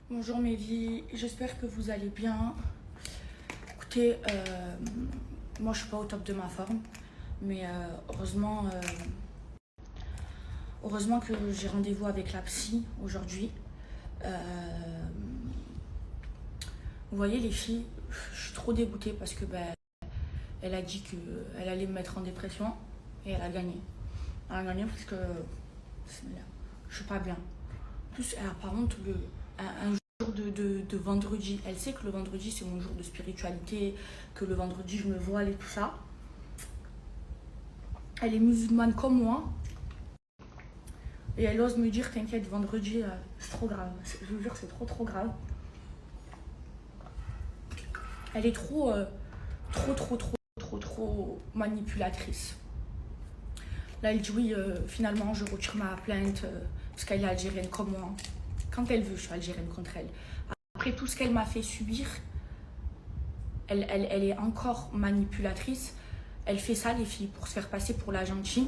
Bonjour mes vies, j'espère que vous allez bien. Écoutez, moi je suis pas au top de ma forme, mais heureusement que j'ai rendez-vous avec la psy aujourd'hui. Vous voyez les filles, je suis trop dégoûtée parce que elle a dit qu'elle allait me mettre en dépression et elle a gagné. Elle a gagné parce que je suis pas bien. En plus, elle a par contre un jour de vendredi. Elle sait que le vendredi c'est mon jour de spiritualité, que le vendredi je me voile et tout ça. Elle est musulmane comme moi. Et elle ose me dire, t'inquiète, vendredi, c'est trop grave. Je vous jure, c'est trop grave. Elle est trop manipulatrice. Là, elle dit oui, finalement, je retire ma plainte parce qu'elle est algérienne comme moi. Quand elle veut, je suis algérienne contre elle. Après tout ce qu'elle m'a fait subir, elle est encore manipulatrice. Elle fait ça, les filles, pour se faire passer pour la gentille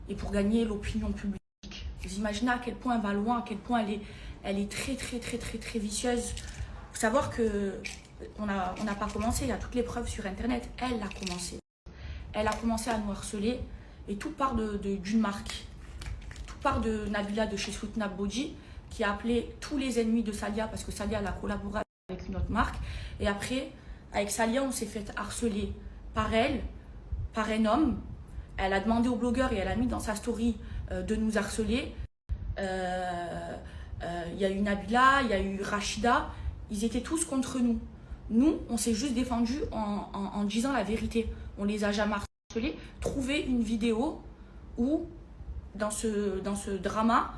et pour gagner l'opinion publique. Vous imaginez à quel point elle va loin, à quel point elle est très vicieuse. Faut savoir que on n'a pas commencé, il y a toutes les preuves sur internet. Elle a commencé. Elle a commencé à nous harceler et tout part d'une marque. Tout part de Nabila de chez Sweetnap Body qui a appelé tous les ennemis de Salia parce que Salia elle a collaboré avec une autre marque. Et après, avec Salia, on s'est fait harceler par elle, par un homme. Elle a demandé au blogueur et elle a mis dans sa story de nous harceler. Y a eu Nabila, il y a eu Rachida. Ils étaient tous contre nous. Nous, on s'est juste défendus en disant la vérité. On les a jamais harcelés. Trouver une vidéo où, dans ce drama,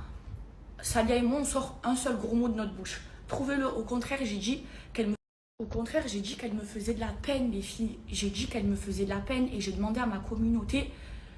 Salia et moi, on sort un seul gros mot de notre bouche. Trouvez-le. Au contraire, j'ai dit qu'elle me faisait de la peine, les filles. J'ai dit qu'elle me faisait de la peine et j'ai demandé à ma communauté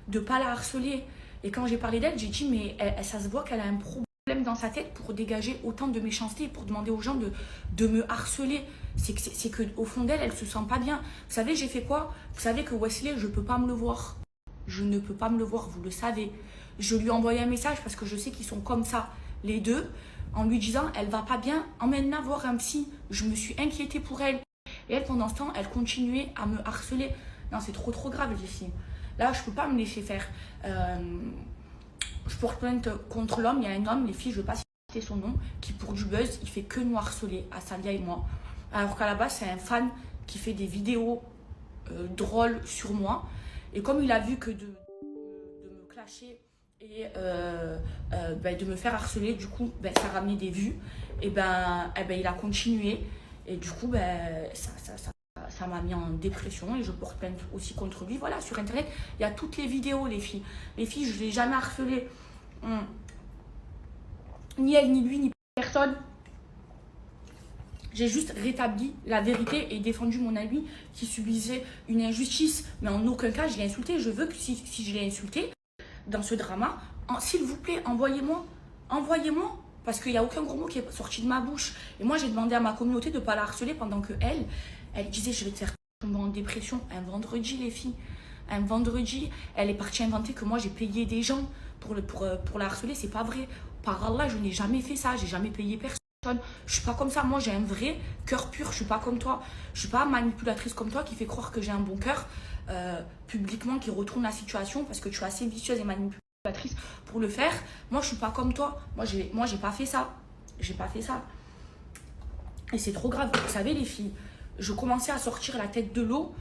de ne pas la harceler. Et quand j'ai parlé d'elle, j'ai dit, mais ça se voit qu'elle a un problème dans sa tête pour dégager autant de méchanceté, pour demander aux gens de me harceler. C'est qu'au fond d'elle, elle ne se sent pas bien. Vous savez, j'ai fait quoi? Vous savez que Wesley, je ne peux pas me le voir. Je ne peux pas me le voir, vous le savez. Je lui ai envoyé un message parce que je sais qu'ils sont comme ça, les deux, en lui disant, elle va pas bien, emmène-la voir un psy. Je me suis inquiétée pour elle. Et elle, pendant ce temps, elle continuait à me harceler. Non, c'est trop grave, les filles. Là, je ne peux pas me laisser faire. Je porte plainte contre l'homme. Il y a un homme, les filles, je ne vais pas citer son nom, qui pour du buzz, il fait que nous harceler, à Salia et moi. Alors qu'à la base, c'est un fan qui fait des vidéos drôles sur moi. Et comme il a vu que de me clasher et de me faire harceler, du coup, ça ramenait des vues. Et il a continué. Et du coup, ça m'a mis en dépression et je porte plainte aussi contre lui. Voilà, sur internet, il y a toutes les vidéos, les filles. Les filles, je ne l'ai jamais harcelé. Ni elle, ni lui, ni personne. J'ai juste rétabli la vérité et défendu mon ami qui subissait une injustice. Mais en aucun cas, je l'ai insulté. Je veux que si je l'ai insulté dans ce drama, s'il vous plaît, envoyez-moi. Envoyez-moi. Parce qu'il n'y a aucun gros mot qui est sorti de ma bouche. Et moi, j'ai demandé à ma communauté de ne pas la harceler pendant que elle disait, je vais te faire tomber en dépression. Un vendredi, les filles. Un vendredi, elle est partie inventer que moi, j'ai payé des gens pour la harceler. C'est pas vrai. Par Allah, je n'ai jamais fait ça. J'ai jamais payé personne. Je suis pas comme ça. Moi, j'ai un vrai cœur pur. Je suis pas comme toi. Je suis pas manipulatrice comme toi qui fait croire que j'ai un bon cœur publiquement, qui retourne la situation parce que tu es assez vicieuse et manipulatrice pour le faire. Moi, je suis pas comme toi. Moi, j'ai pas fait ça. J'ai pas fait ça. Et c'est trop grave. Vous savez, les filles, je commençais à sortir la tête de l'eau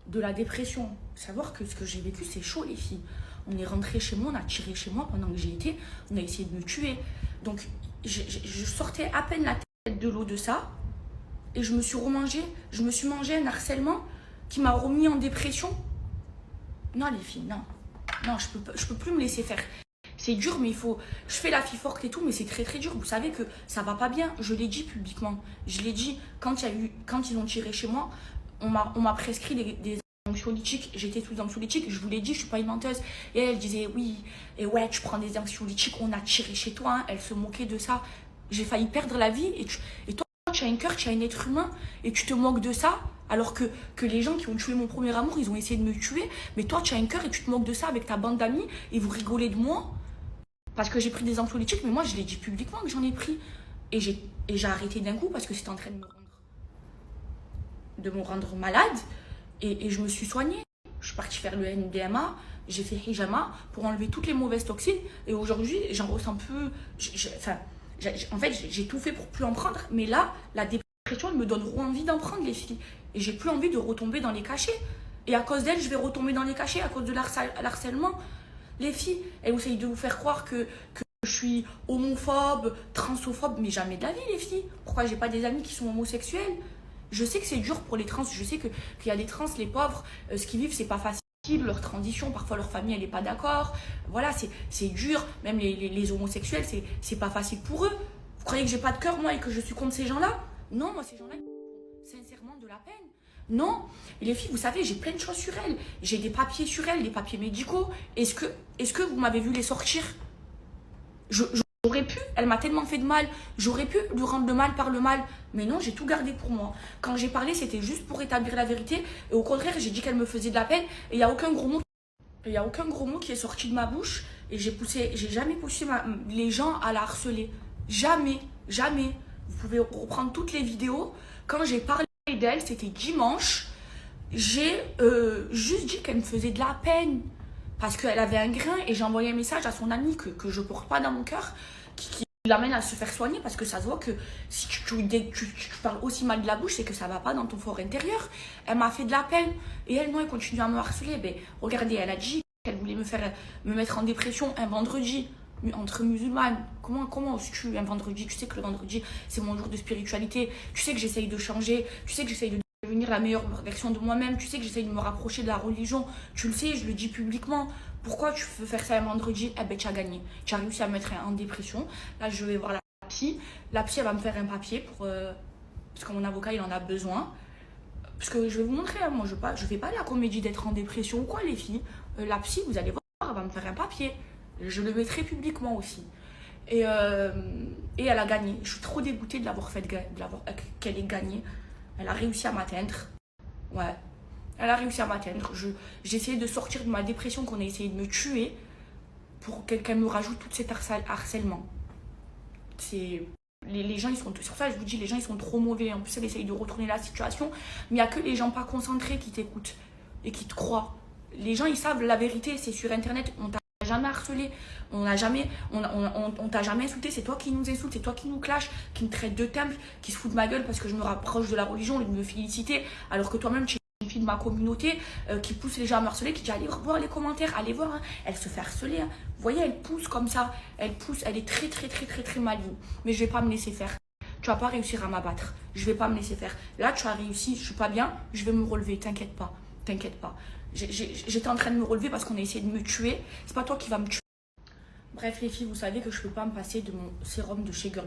de la dépression. Savoir que ce que j'ai vécu, c'est chaud, les filles. On est rentré chez moi, on a tiré chez moi pendant que j'y étais. On a essayé de me tuer. Donc, je sortais à peine la tête de l'eau de ça. Et je me suis mangé un harcèlement qui m'a remis en dépression. Non, les filles, non. Non, je peux plus me laisser faire. C'est dur, mais je fais la fille forte et tout, mais c'est très dur. Vous savez que ça va pas bien. Je l'ai dit publiquement. Je l'ai dit quand ils ont tiré chez moi, on m'a prescrit des anxiolytiques. J'étais sous anxiolytiques. Je vous l'ai dit, je suis pas une menteuse. Et elle disait oui, et ouais, tu prends des anxiolytiques. On a tiré chez toi. Hein. Elle se moquait de ça. J'ai failli perdre la vie. Et toi, tu as un cœur, tu as un être humain, et tu te moques de ça. Alors que les gens qui ont tué mon premier amour, ils ont essayé de me tuer. Mais toi, tu as un cœur et tu te moques de ça avec ta bande d'amis et vous rigolez de moi. Parce que j'ai pris des anxiolytiques, mais moi, je l'ai dit publiquement que j'en ai pris. Et j'ai arrêté d'un coup parce que c'était en train de me rendre malade. Et je me suis soignée. Je suis partie faire le NDMA, j'ai fait hijama pour enlever toutes les mauvaises toxines. Et aujourd'hui, j'en ressens peu. En fait, j'ai tout fait pour plus en prendre. Mais là, la dépression, elle me donne envie d'en prendre, les filles. Et j'ai plus envie de retomber dans les cachets. Et à cause d'elle, je vais retomber dans les cachets à cause de l'harcèlement. Les filles, elles essayent de vous faire croire que je suis homophobe, transphobe, mais jamais de la vie, les filles. Pourquoi j'ai pas des amis qui sont homosexuels? Je sais que c'est dur pour les trans, je sais qu'il y a des trans, les pauvres, ce qu'ils vivent, c'est pas facile, leur transition, parfois leur famille, elle est pas d'accord. Voilà, c'est dur, même les homosexuels, c'est pas facile pour eux. Vous croyez que j'ai pas de cœur, moi, et que je suis contre ces gens-là? Non, moi, ces gens-là, ils font sincèrement de la peine. Non, et les filles, vous savez, j'ai plein de choses sur elles. J'ai des papiers sur elles, des papiers médicaux. Est-ce que vous m'avez vu les sortir? J'aurais pu, elle m'a tellement fait de mal, j'aurais pu lui rendre le mal par le mal. Mais non, j'ai tout gardé pour moi. Quand j'ai parlé, c'était juste pour établir la vérité. Et au contraire, j'ai dit qu'elle me faisait de la peine. Et il n'y a aucun gros mot. Il n'y a aucun gros mot qui est sorti de ma bouche. Et j'ai jamais poussé les gens à la harceler. Jamais, jamais. Vous pouvez reprendre toutes les vidéos. Quand j'ai parlé d'elle, c'était dimanche. J'ai juste dit qu'elle me faisait de la peine. Parce qu'elle avait un grain et j'ai envoyé un message à son amie que je porte pas dans mon cœur, qui l'amène à se faire soigner parce que ça se voit que si tu parles aussi mal de la bouche, c'est que ça va pas dans ton fort intérieur. Elle m'a fait de la peine et elle, non, elle continue à me harceler. Ben, regardez, elle a dit qu'elle voulait me mettre en dépression un vendredi entre musulmanes. Comment oses-tu un vendredi? Tu sais que le vendredi, c'est mon jour de spiritualité. Tu sais que j'essaye de changer. Tu sais que j'essaye de devenir la meilleure version de moi-même. Tu sais que j'essaye de me rapprocher de la religion. Tu le sais, je le dis publiquement. Pourquoi tu veux faire ça un vendredi? Eh ben, tu as gagné. Tu as réussi à me mettre en dépression. Là, je vais voir la psy. La psy, elle va me faire un papier parce que mon avocat, il en a besoin. Parce que je vais vous montrer, hein, moi, je fais pas la comédie d'être en dépression ou quoi, les filles. La psy, vous allez voir, elle va me faire un papier. Je le mettrai publiquement aussi. Et elle a gagné. Je suis trop dégoûtée qu'elle ait gagné. Elle a réussi à m'atteindre. Ouais. Elle a réussi à m'atteindre. J'ai essayé de sortir de ma dépression, qu'on a essayé de me tuer, pour qu'elle me rajoute tout cet harcèlement. Les gens, ils sont... Sur ça, je vous dis, les gens, ils sont trop mauvais. En plus, elle essaye de retourner la situation. Mais il n'y a que les gens pas concentrés qui t'écoutent et qui te croient. Les gens, ils savent la vérité. C'est sur Internet. On t'a jamais harcelé. On t'a jamais insulté. C'est toi qui nous insultes. C'est toi qui nous clash, qui me traite de temple, qui se fout de ma gueule parce que je me rapproche de la religion au lieu de me féliciter. Alors que toi-même, tu es une fille de ma communauté qui pousse les gens à me harceler, qui dit allez voir les commentaires, allez voir. Hein. Elle se fait harceler. Hein. Vous voyez, elle pousse comme ça. Elle pousse. Elle est très, très, très, très, très maligne. Mais je vais pas me laisser faire. Tu vas pas réussir à m'abattre. Je vais pas me laisser faire. Là, tu as réussi. Je suis pas bien. Je vais me relever. T'inquiète pas. T'inquiète pas. J'étais en train de me relever parce qu'on a essayé de me tuer. C'est pas toi qui vas me tuer. Bref, les filles, vous savez que je peux pas me passer de mon sérum de chez Girl